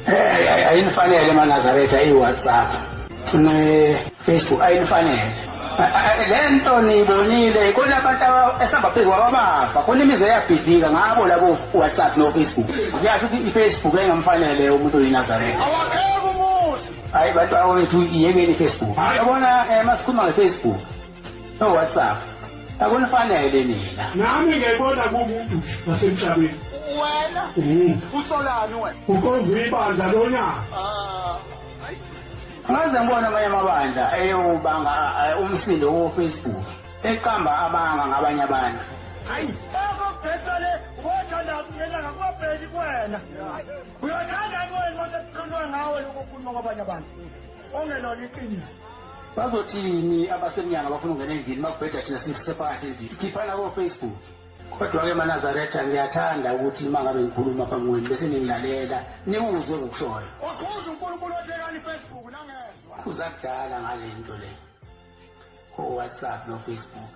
ayinifanele amaNazaretha iWhatsApp Facebook ayinifanele. Lento nibonile kunabantu esaba phezulu kwabafa khona imize yabhidlika ngabo labo WhatsApp no Facebook. Ngiyasho ukuthi iFacebook engamfanele umuntu oyiNazaretha. Awayeke umuthi. Hayi bantu awethu iyekeni iFacebook. Yabona masikhuluma ngeFacebook no WhatsApp akunifanele nina. Nami ngiyibona kumuntu nasemhlabeni. Wena usolani wena? Ukonzibandla lonyaka. Ngaze ngibona amanye amabandla eyobanga umsindo wo Facebook eqamba abanga ngabanye abantu. Hayi bakubhetha le wothanda kungena ngakwabheli kwena. Uyathanda wena oseqinwe ngawe lokukhuluma kwabanye abantu. Ongelona iqiniso. Bazothini abasemnyanga bafuna ukungena endlini bakubheda thina sisephakathi endlini sikhiphana ko Facebook. Kodwa-ke amaNazaretha ngiyathanda ukuthi uma ngabe ngikhuluma phambi kwenu bese ningilalela niwuzwe ngokushoyo. Ukhuza uNkulunkulu othekani iFacebook nangezwa. Kuzakudala ngale nto le ko WhatsApp no Facebook.